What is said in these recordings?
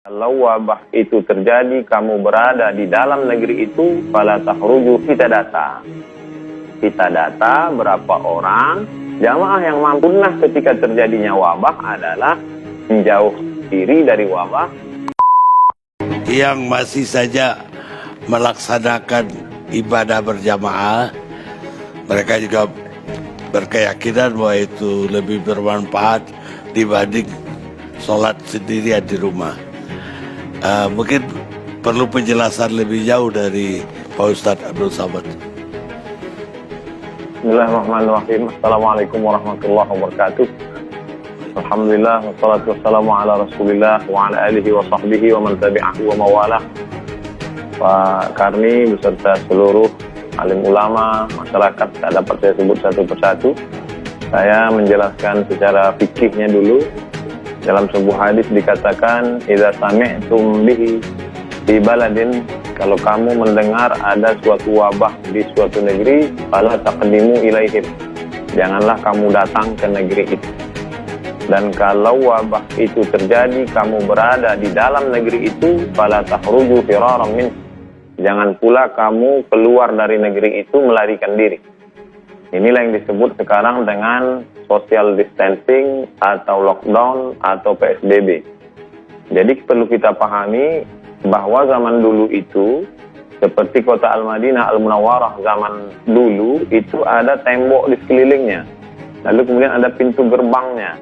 Kalau wabah itu terjadi, kamu berada di dalam negeri itu, fala takhruju, kita data. Kita data berapa orang jamaah yang mampunah ketika terjadinya wabah adalah menjauh diri dari wabah. Yang masih saja melaksanakan ibadah berjamaah, mereka juga berkeyakinan bahwa itu lebih bermanfaat dibanding sholat sendirian di rumah. Mungkin perlu penjelasan lebih jauh dari Pak Ustadz Abdul Samad. Bismillahirrahmanirrahim. Assalamualaikum warahmatullahi wabarakatuh. Alhamdulillah, wassalatu wassalamu ala rasulillah wa ala alihi wa sahbihi wa man tabi'ahu wa mawalah. Pak Karni beserta seluruh alim ulama, masyarakat, tak dapat saya sebut satu persatu. Saya menjelaskan secara fikihnya dulu. Dalam sebuah hadis dikatakan, idza sami'tum bihi di baladin, kalau kamu mendengar ada suatu wabah di suatu negeri, fala taqdimu ilaihim, janganlah kamu datang ke negeri itu. Dan kalau wabah itu terjadi, kamu berada di dalam negeri itu, fala takhruju firaran min, jangan pula kamu keluar dari negeri itu melarikan diri. Inilah yang disebut sekarang dengan social distancing atau lockdown atau PSBB. Jadi perlu kita pahami bahwa zaman dulu itu, seperti kota Al-Madinah Al-Munawwarah zaman dulu, itu ada tembok di sekelilingnya. Lalu kemudian ada pintu gerbangnya.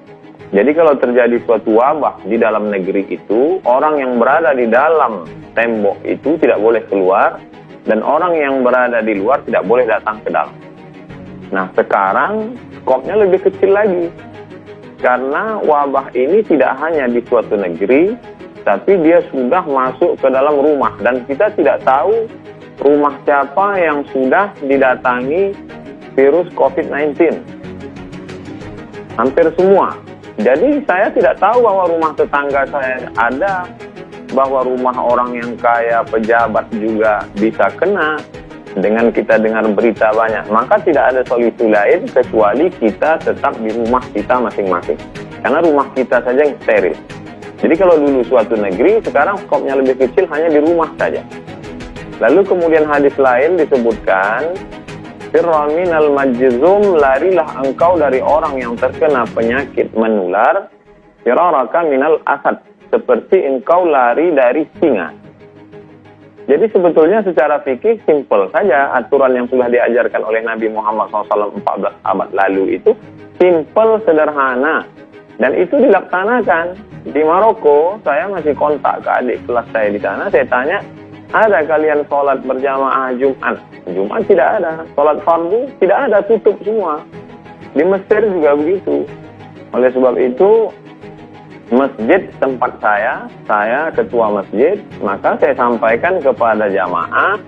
Jadi kalau terjadi suatu wabah di dalam negeri itu, orang yang berada di dalam tembok itu tidak boleh keluar, dan orang yang berada di luar tidak boleh datang ke dalam. Nah, sekarang skopnya lebih kecil lagi. Karena wabah ini tidak hanya di suatu negeri, tapi dia sudah masuk ke dalam rumah. Dan kita tidak tahu rumah siapa yang sudah didatangi virus COVID-19. Hampir semua. Jadi saya tidak tahu bahwa rumah tetangga saya ada, bahwa rumah orang yang kaya, pejabat juga bisa kena. Dengan kita dengar berita banyak, maka tidak ada solusi lain kecuali kita tetap di rumah kita masing-masing. Karena rumah kita saja yang steril. Jadi kalau dulu suatu negeri, sekarang skopnya lebih kecil, hanya di rumah saja. Lalu kemudian hadis lain disebutkan, firra minal majzum, larilah engkau dari orang yang terkena penyakit menular, firaraka minal asad, seperti engkau lari dari singa. Jadi sebetulnya secara fikih simpel saja, aturan yang sudah diajarkan oleh Nabi Muhammad SAW 14 abad lalu itu simpel, sederhana, dan itu dilaksanakan. Di Maroko, saya masih kontak ke adik kelas saya di sana, saya tanya, ada kalian sholat berjamaah Jumat? Jumat tidak ada, sholat fardu tidak ada, tutup semua. Di Mesir juga begitu. Oleh sebab itu, masjid tempat saya ketua masjid, maka saya sampaikan kepada jamaah,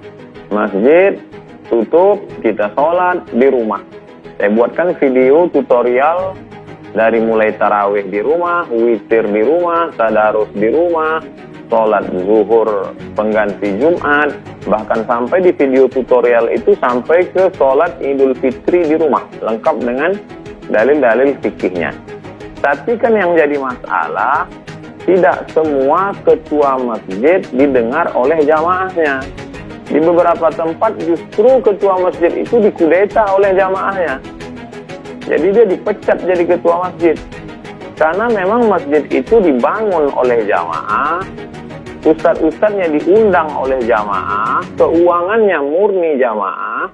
masjid tutup, kita sholat di rumah. Saya buatkan video tutorial dari mulai tarawih di rumah, witir di rumah, tadarus di rumah, sholat zuhur pengganti Jumat, bahkan sampai di video tutorial itu sampai ke sholat Idul Fitri di rumah, lengkap dengan dalil-dalil fikihnya. Tapi kan yang jadi masalah, tidak semua ketua masjid didengar oleh jamaahnya. Di beberapa tempat justru ketua masjid itu dikudeta oleh jamaahnya. Jadi dia dipecat jadi ketua masjid. Karena memang masjid itu dibangun oleh jamaah, ustadz-ustadznya diundang oleh jamaah, keuangannya murni jamaah.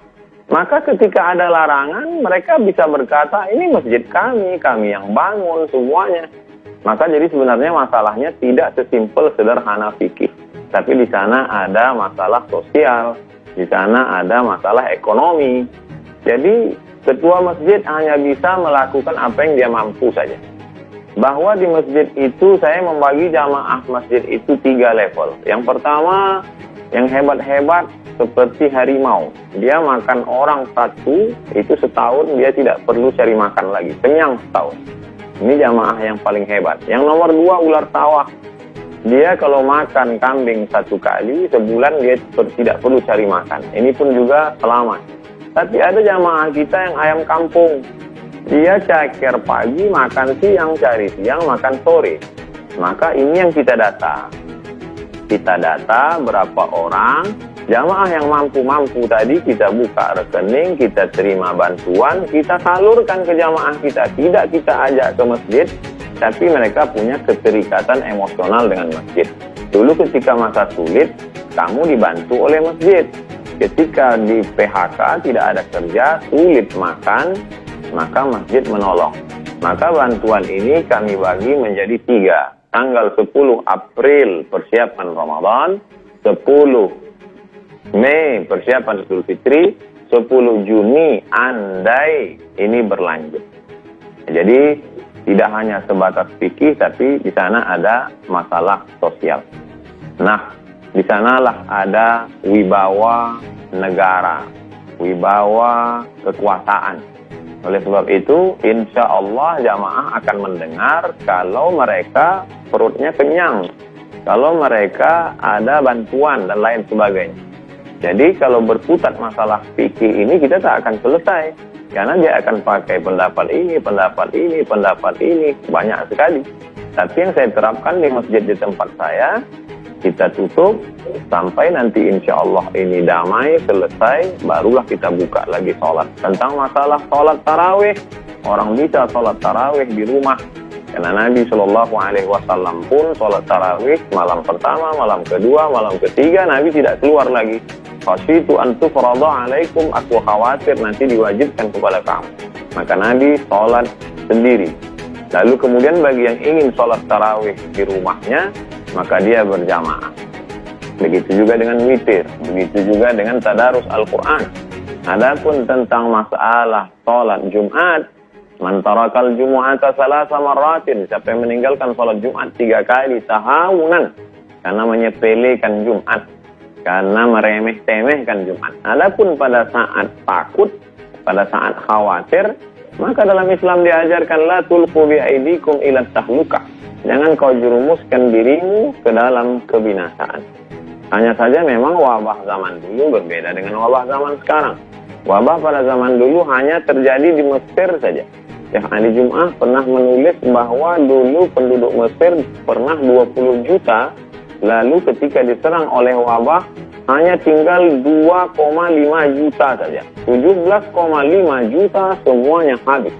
Maka ketika ada larangan, mereka bisa berkata, ini masjid kami yang bangun semuanya. Maka jadi sebenarnya masalahnya tidak sesimpel sederhana fikih. Tapi di sana ada masalah sosial, di sana ada masalah ekonomi. Jadi ketua masjid hanya bisa melakukan apa yang dia mampu saja. Bahwa di masjid itu saya membagi jamaah masjid itu 3 level. Yang pertama, yang hebat-hebat, seperti harimau, dia makan orang satu, itu setahun dia tidak perlu cari makan lagi, kenyang setahun. Ini jamaah yang paling hebat. Yang nomor 2, ular sawah. Dia kalau makan kambing 1 kali, sebulan dia tidak perlu cari makan. Ini pun juga selamat. Tapi ada jamaah kita yang ayam kampung. Dia ceker pagi, makan siang, cari siang, makan sore. Maka ini yang kita data. kita data berapa orang jamaah yang mampu-mampu tadi, kita buka rekening, kita terima bantuan, kita salurkan ke jamaah kita. Tidak kita ajak ke masjid, tapi mereka punya keterikatan emosional dengan masjid. Dulu ketika masa sulit, kamu dibantu oleh masjid. Ketika di PHK, tidak ada kerja, sulit makan, maka masjid menolong. Maka bantuan ini kami bagi menjadi 3. Tanggal 10 April persiapan Ramadan, 10 Mei persiapan Idul Fitri, 10 Juni andai ini berlanjut. Jadi tidak hanya sebatas fikih, tapi di sana ada masalah sosial. Nah, di sanalah ada wibawa negara, wibawa kekuasaan. Oleh sebab itu, insya Allah jamaah akan mendengar kalau mereka perutnya kenyang, kalau mereka ada bantuan dan lain sebagainya. Jadi kalau berkutat masalah fikih ini kita tak akan selesai, karena dia akan pakai pendapat ini, banyak sekali. Tapi yang saya terapkan di masjid di tempat saya, kita tutup sampai nanti insya Allah ini damai, selesai, barulah kita buka lagi sholat. Tentang masalah sholat tarawih, orang bisa sholat tarawih di rumah. Karena Nabi SAW pun sholat tarawih malam pertama, malam kedua, malam ketiga, Nabi tidak keluar lagi. Khasyitu an tufrada alaikum, aku khawatir nanti diwajibkan kepada kamu. Maka Nabi sholat sendiri. Lalu kemudian bagi yang ingin sholat tarawih di rumahnya, maka dia berjamaah. Begitu juga dengan witir, begitu juga dengan tadarus Al-Quran. Adapun tentang masalah sholat Jumat, man tarakal jumu'ata salasa marratin, siapa yang meninggalkan sholat Jumat 3 kali tahawunan, karena menyepelekan Jumat, karena meremeh-temehkan Jumat. Adapun pada saat takut, pada saat khawatir, maka dalam Islam diajarkan la tulqu bi aidikum ila tahlukah. Jangan kau jerumuskan dirimu ke dalam kebinasaan. Hanya saja memang wabah zaman dulu berbeda dengan wabah zaman sekarang. Wabah pada zaman dulu hanya terjadi di Mesir saja. Syekh Ali Jum'ah pernah menulis bahwa dulu penduduk Mesir pernah 20 juta, lalu ketika diserang oleh wabah hanya tinggal 2,5 juta saja. 17,5 juta semuanya habis.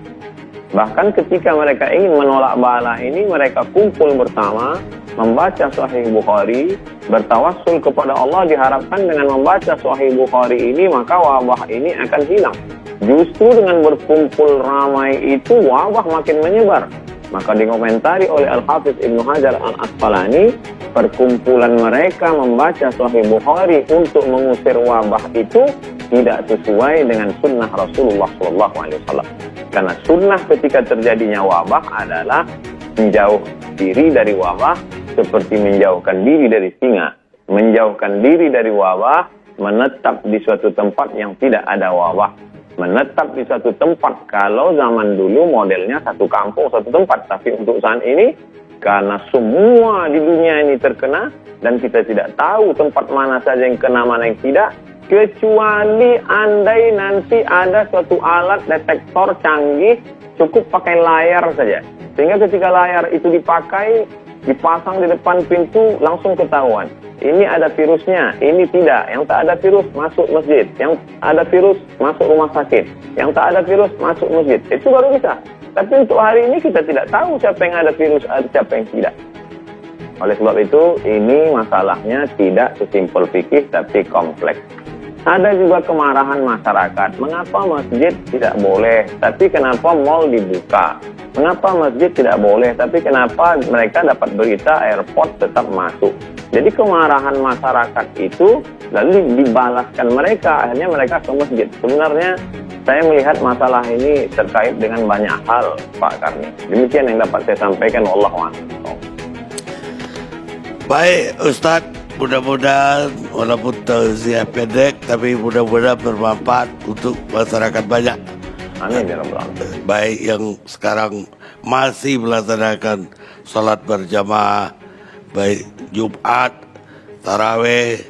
Bahkan ketika mereka ingin menolak bala ini, mereka kumpul bersama, membaca Sahih Bukhari, bertawassul kepada Allah, diharapkan dengan membaca Sahih Bukhari ini, maka wabah ini akan hilang. Justru dengan berkumpul ramai itu, wabah makin menyebar. Maka dikomentari oleh Al-Hafiz Ibnu Hajar Al-Asqalani, perkumpulan mereka membaca Sahih Bukhari untuk mengusir wabah itu tidak sesuai dengan sunnah Rasulullah SAW. Karena sunnah ketika terjadinya wabah adalah menjauh diri dari wabah seperti menjauhkan diri dari singa. Menjauhkan diri dari wabah, menetap di suatu tempat yang tidak ada wabah. Menetap di suatu tempat, kalau zaman dulu modelnya satu kampung, satu tempat. Tapi untuk saat ini, karena semua di dunia ini terkena, dan kita tidak tahu tempat mana saja yang kena, mana yang tidak, kecuali andai nanti ada suatu alat detektor canggih, cukup pakai layar saja. Sehingga ketika layar itu dipakai, dipasang di depan pintu, langsung ketahuan. Ini ada virusnya, ini tidak. Yang tak ada virus, masuk masjid. Yang ada virus, masuk rumah sakit. Yang tak ada virus, masuk masjid. Itu baru bisa. Tapi untuk hari ini kita tidak tahu siapa yang ada virus, siapa yang tidak. Oleh sebab itu, ini masalahnya tidak sesimpel fikih, tapi kompleks. Ada juga kemarahan masyarakat. Mengapa masjid tidak boleh, tapi kenapa mal dibuka? Mengapa masjid tidak boleh, tapi kenapa mereka dapat berita airport tetap masuk? Jadi kemarahan masyarakat itu lalu dibalaskan mereka, akhirnya mereka ke masjid. Sebenarnya saya melihat masalah ini terkait dengan banyak hal, Pak Karni. Demikian yang dapat saya sampaikan. Wallahu a'lam. Baik Ustadz, mudah-mudahan walaupun tausiah pendek tapi mudah-mudahan bermanfaat untuk masyarakat banyak. Amin ya rabbal alamin. Baik yang sekarang masih melaksanakan sholat berjamaah, baik Jumat, tarawih,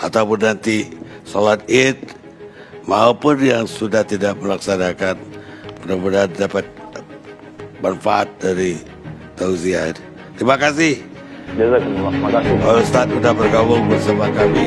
ataupun nanti sholat id, maupun yang sudah tidak melaksanakan, mudah-mudahan dapat manfaat dari tausiah. Terima kasih Jazakumullah. Terima kasih. Ustaz sudah bergabung bersama kami.